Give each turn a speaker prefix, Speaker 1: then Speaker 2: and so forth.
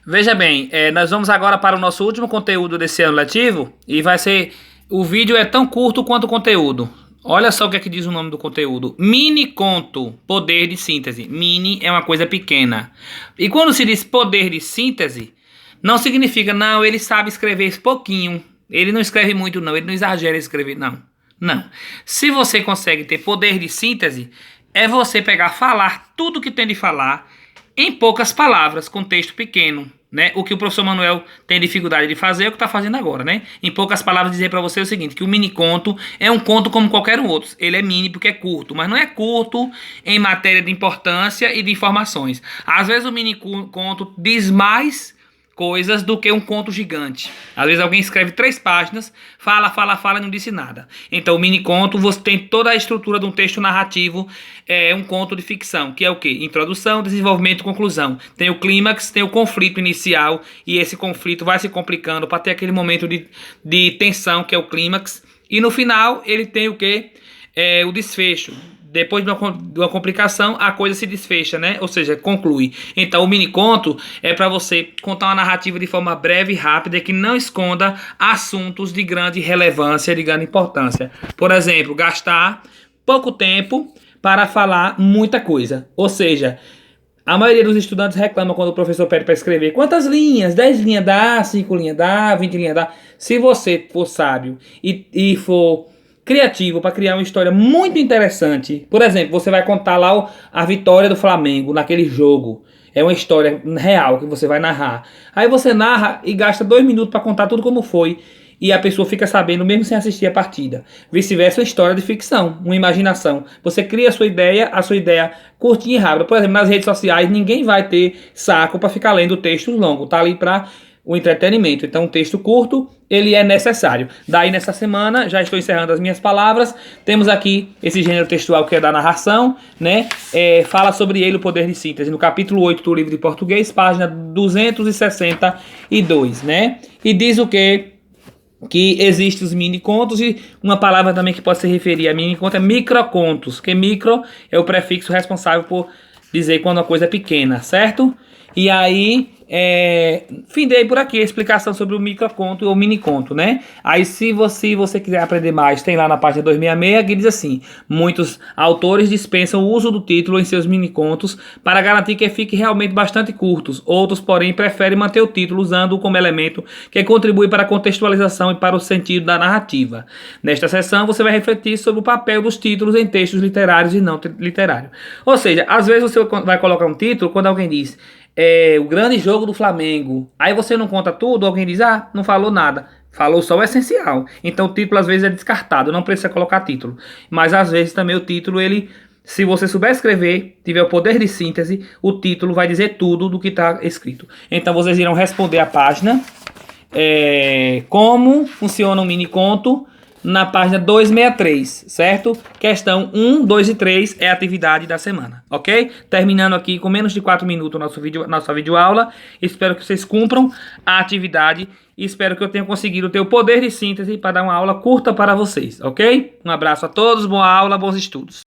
Speaker 1: Veja bem, nós vamos agora para o nosso último conteúdo desse ano letivo e vai ser... O vídeo é tão curto quanto o conteúdo. Olha só o que é que diz o nome do conteúdo. Mini conto, poder de síntese. Mini é uma coisa pequena. E quando se diz poder de síntese, não significa, não, ele sabe escrever pouquinho. Ele não escreve muito, não. Ele não exagera em escrever, não. Não. Se você consegue ter poder de síntese, é você pegar, falar tudo que tem de falar em poucas palavras, com texto pequeno, né? O que o professor Manuel tem dificuldade de fazer é o que está fazendo agora, né? Em poucas palavras, dizer para você o seguinte, que o mini conto é um conto como qualquer outro. Ele é mini porque é curto, mas não é curto em matéria de importância e de informações. Às vezes o mini conto diz mais coisas do que um conto gigante. Às vezes alguém escreve 3 páginas, fala e não disse nada. Então o mini conto, você tem toda a estrutura de um texto narrativo, é um conto de ficção, que é o quê? Introdução, desenvolvimento e conclusão. Tem o clímax, tem o conflito inicial, e esse conflito vai se complicando para ter aquele momento de tensão, que é o clímax. E no final ele tem o quê? O desfecho. Depois de uma complicação, a coisa se desfecha, né? Ou seja, conclui. Então, o mini conto é para você contar uma narrativa de forma breve e rápida que não esconda assuntos de grande relevância, de grande importância. Por exemplo, gastar pouco tempo para falar muita coisa. Ou seja, a maioria dos estudantes reclama quando o professor pede para escrever quantas linhas? 10 linhas dá, 5 linhas dá, 20 linhas dá. Se você for sábio e for criativo para criar uma história muito interessante. Por exemplo, você vai contar lá a vitória do Flamengo naquele jogo. É uma história real que você vai narrar. Aí você narra e gasta 2 minutos para contar tudo como foi. E a pessoa fica sabendo mesmo sem assistir a partida. Vice-versa, uma história de ficção, uma imaginação. Você cria a sua ideia curtinha e rápida. Por exemplo, nas redes sociais, ninguém vai ter saco para ficar lendo textos longos. Tá ali para o entretenimento. Então, um texto curto, ele é necessário. Daí, nessa semana, já estou encerrando as minhas palavras, temos aqui esse gênero textual que é da narração, né? Fala sobre ele, o poder de síntese, no capítulo 8 do livro de português, página 262, né? E diz o quê? Que existem os mini contos e uma palavra também que pode se referir a mini conto é microcontos, que micro é o prefixo responsável por dizer quando a coisa é pequena, certo? E aí, findei por aqui a explicação sobre o microconto ou miniconto, né? Aí se você quiser aprender mais, tem lá na página 266 que diz assim: muitos autores dispensam o uso do título em seus minicontos para garantir que fiquem realmente bastante curtos. Outros, porém, preferem manter o título usando-o como elemento que contribui para a contextualização e para o sentido da narrativa. Nesta seção, você vai refletir sobre o papel dos títulos em textos literários e não literários. Ou seja, às vezes você vai colocar um título quando alguém diz o grande jogo do Flamengo. Aí você não conta tudo, alguém diz, não falou nada. Falou só o essencial. Então o título às vezes é descartado, não precisa colocar título. Mas às vezes também o título, se você souber escrever, tiver o poder de síntese, o título vai dizer tudo do que está escrito. Então vocês irão responder a página, como funciona um mini conto, na página 263, certo? Questão 1, 2 e 3 é a atividade da semana, ok? Terminando aqui com menos de 4 minutos nossa videoaula. Espero que vocês cumpram a atividade e espero que eu tenha conseguido ter o poder de síntese para dar uma aula curta para vocês, ok? Um abraço a todos, boa aula, bons estudos.